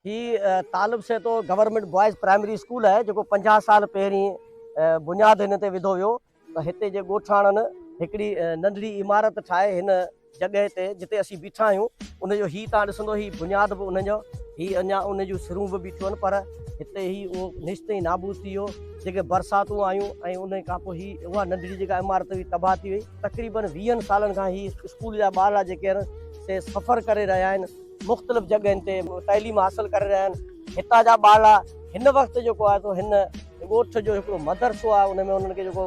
ही तालिब से तो गवर्नमेंट बॉयज़ प्राइमरी स्कूल है जो 50 साल पहिरीं बुनियाद हिन ते विधो वियो। त हिते जे ॻोठाणनि हिकिड़ी नंढड़ी इमारत ठाहे हिन जॻह ते जिते असीं बीठा आहियूं उनजो ही तव्हां ॾिसंदो ही बुनियाद बि उनजो ही अञा उन जूं सिरूं बि बीठियूं आहिनि, पर हिते ही उहो निश्चित ई नाबूद थी वियो। जेके बरसातूं आयूं ऐं उन खां पोइ ही उहा नंढड़ी जेका इमारत हुई तबाह थी वई। तक़रीबन 20 सालनि खां ही स्कूल जा ॿार जेके आहिनि से सफ़र करे रहिया आहिनि, मुख़्तलिफ़ जॻहियुनि ते तइलीम हासिल करे रहिया आहिनि। हितां जा ॿार हिन वक़्तु जेको आहे सो हिन ॻोठ जो हिकिड़ो मदरसो आहे, उन में उन्हनि खे जेको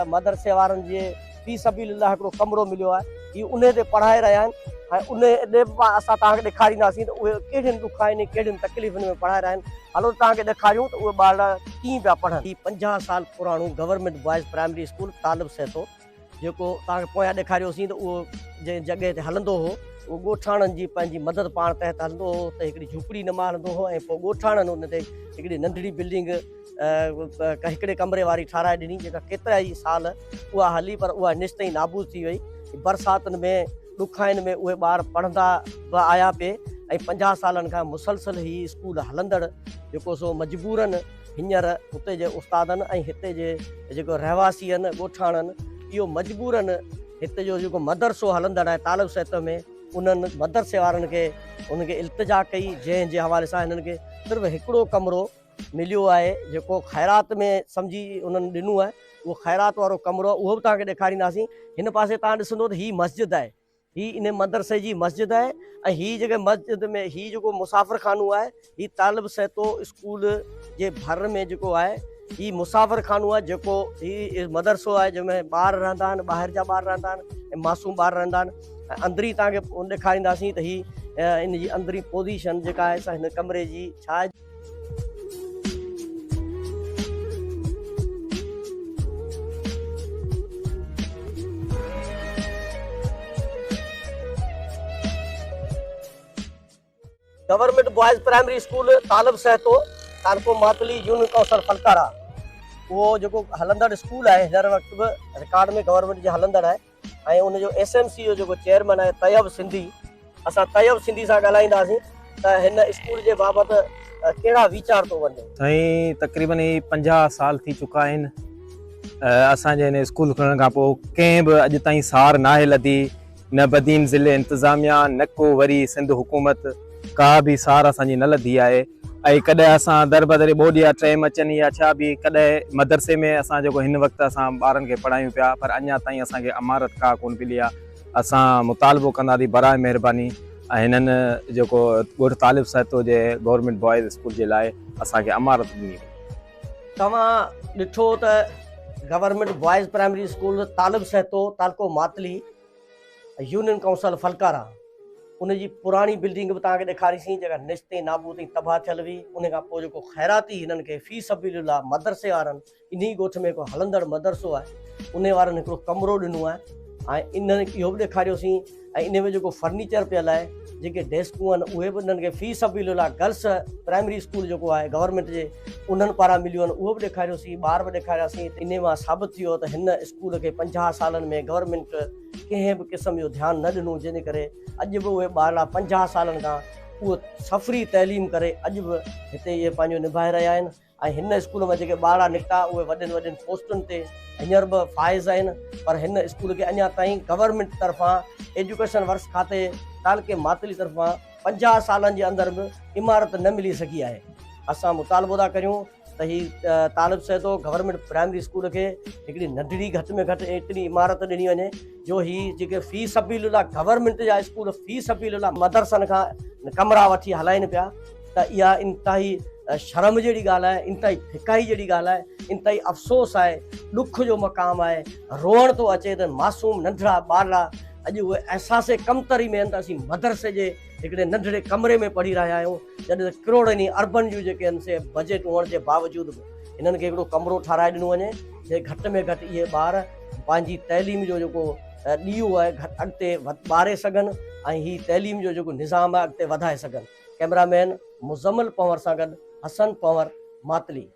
मदरसे वारनि जे फी सबीलिल्लाह हिकिड़ो कमिरो मिलियो आहे, ही उन ते पढ़ाए रहिया आहिनि। ऐं उन ॾे असां तव्हांखे ॾेखारींदासीं त उहे कहिड़ियुनि ॾुखाइनि कहिड़ियुनि तकलीफ़ुनि में पढ़ाए रहिया आहिनि। हलो तव्हांखे ॾेखारियूं त उहे ॿार कीअं पिया पढ़नि। ही 50 साल पुराणो गवर्नमेंट बॉयज़ प्राइमरी स्कूल तालिब सैतो जेको तव्हांखे पोयां ॾेखारियोसीं त उहो जंहिं जॻह ते हलंदो हो उहो ॻोठाणनि जी पंहिंजी मदद पाण तहत हलंदो हो। त हिकिड़ी झूपड़ी नमा हलंदो हो ऐं पोइ ॻोठाणनि उन ते हिकिड़ी नंढड़ी बिल्डिंग हिकिड़े कमरे वारी ठाराए ॾिनी, जेका केतिरा ई साल उहा हली, पर उहा निश्चित ई नाबूद थी वई। बरसातुनि में ॾुखाइनि में उहे ॿार पढ़ंदा बि आया पिए ऐं 50 सालनि खां मुसलसल ही स्कूल हलंदड़ जेको सो मजबूरनि हींअर हुते जे उस्तादनि ऐं हिते जे जेको रहवासी आहिनि ॻोठाणनि इहो मजबूरनि हिते जो जेको मदरसो हलंदड़ आहे तालिब सैत में, उन्हनि मदरसे वारनि खे उनखे इल्तिजा कई, जंहिंजे हवाले सां हिननि खे सिर्फ़ु हिकिड़ो कमिरो मिलियो आहे जेको ख़ैरात में सम्झी उन्हनि ॾिनो आहे। उहो ख़ैरात वारो कमिरो उहो बि तव्हांखे ॾेखारींदासीं। हिन पासे तव्हां ॾिसंदो त ही मस्जिद आहे, ही इन मदरसे जी मस्जिद आहे ऐं ही जेके मस्जिद में ही जेको मुसाफ़िर खानो आहे ही तालिब सैतो स्कूल जे भर में जेको आहे ही मुसाफ़िर खानो आहे, जेको ही मदरसो आहे जंहिंमें ॿार रहंदा आहिनि, ॿाहिरि जा ॿार रहंदा आहिनि ऐं मासूम ॿार रहंदा आहिनि। ऐं अंदरी तव्हांखे ॾेखारींदासीं त ही इन जी अंदरी पोज़ीशन जेका आहे सा हिन कमरे जी छा आहे। गवर्नमेंट बॉयज़ प्राइमरी स्कूल तालिब सैतो तारको मातली यूनियन काउंसिल फलकारा उहो जेको हलंदड़ स्कूल आहे हींअर वक़्तु बि रिकॉर्ड में गवर्नमेंट जे हलंदड़ आहे। ऐं उनजो SMC जो जेको चेयरमैन आहे तैयब सिंधी, असां तैयब सिंधी सां ॻाल्हाईंदासीं त हिन स्कूल जे बाबति कहिड़ा वीचार थो वञे। साईं तक़रीबन 50 साल थी चुका आहिनि असांजे हिन स्कूल खुलण खां पोइ कंहिं बि अॼु ताईं सार नाहे लधी, न बदीन ज़िले इंतिज़ामिया न को वरी सिंध हुकूमत का बि सार असांजी न लधी आहे। ऐं कॾहिं असां दर बदर ॿोॾिया ट्रेम अचनि या छा बि कॾहिं मदरसे में असां जेको हिन वक़्तु असां ॿारनि खे पढ़ायूं पिया, पर अञा ताईं असांखे अमारत का कोन मिली आहे। असां मुतालबो कंदासीं बराए महिरबानी ऐं हिननि जेको ॻोठ तालिब सैतो जे गवर्नमेंट बॉयज़ स्कूल जे लाइ असांखे अमारत ॾिनी। तव्हां ॾिठो त गवर्नमेंट बॉयज़ प्राइमरी स्कूल तालिब सैतो तालको मातली यूनियन काउंसिल फलकारा उन जी पुराणी बिल्डिंग बि तव्हांखे ॾेखारीसीं जेका निश्चित ई नाबूद तबाह थियल हुई। उन खां पोइ जेको ख़ैराती हिननि खे फी सबीलिल्लाह मदरसे वारनि इन्ही ॻोठ में हिकिड़ो हलंदड़ मदरसो आहे, उन वारनि हिकिड़ो कमिरो ॾिनो आहे ऐं इन्हनि इहो बि ॾेखारियोसीं। ऐं इन में जेको फर्नीचर पियल आहे, जेके डेस्कूं आहिनि उहे बि इन्हनि खे फी सबीलिल्लाह गर्ल्स प्राइमरी स्कूल जेको आहे गवर्नमेंट जे उन्हनि पारां मिलियूं आहिनि, उहो बि ॾेखारियोसीं, ॿार बि ॾेखारियासीं। इन मां साबित थियो त हिन स्कूल खे 50 सालनि में गवर्नमेंट कंहिं बि क़िस्म जो ध्यानु न ॾिनो, जंहिंजे करे अॼु बि उहे ॿार 50 सालनि खां उहो सफ़री तइलीम करे अॼु बि हिते इहे पंहिंजो निभाए रहिया आहिनि। ऐं हिन स्कूल में जेके ॿार निकिता उहे वॾनि वॾनि पोस्टुनि ते हींअर बि फ़ाइज़ आहिनि, पर हिन स्कूल खे अञा ताईं गवर्नमेंट तरफ़ां एजुकेशन वर्क्स खाते तालके मातली तरफ़ां 50 सालनि जे अंदरि बि इमारत न मिली सघी आहे। असां मुतालबो था करियूं त ही तालिब सैतो गवर्नमेंट प्राइमरी स्कूल खे हिकिड़ी नंढड़ी घटि में घटि एतिरी इमारत ॾिनी वञे जो ही जेके फी सबीलिल्लाह गवर्नमेंट जा स्कूल फी सबीलिल्लाह मदरसनि खां कमरा वठी हलाइनि पिया, त इहा इंतिहाई शर्म जहिड़ी ॻाल्हि आहे, इंतिहाई फिकाई जहिड़ी ॻाल्हि आहे, इंतिहाई अफ़सोस आहे, ॾुख जो मक़ाम आहे। रोअण थो अचे त मासूम नंढड़ा ॿार अॼु उहे अहसासे कमतरी में आहिनि त असीं मदरसे जे हिकिड़े नंढड़े कमरे में पढ़ी रहिया आहियूं, जॾहिं त किरोड़नि अर्बन जूं जेके आहिनि से बजट हुअण जे बावजूद बि हिननि खे हिकिड़ो कमिरो ठाराए ॾिनो वञे जे घटि में घटि इहे ॿार पंहिंजी तइलीम जो जेको ॾीओ आहे अॻिते ॿारे सघनि ऐं ही तइलीम जो जेको निज़ाम आहे अॻिते वधाए सघनि। कैमरामैन मुज़म्मिल पंवर सां गॾु हसन पंवर मातली।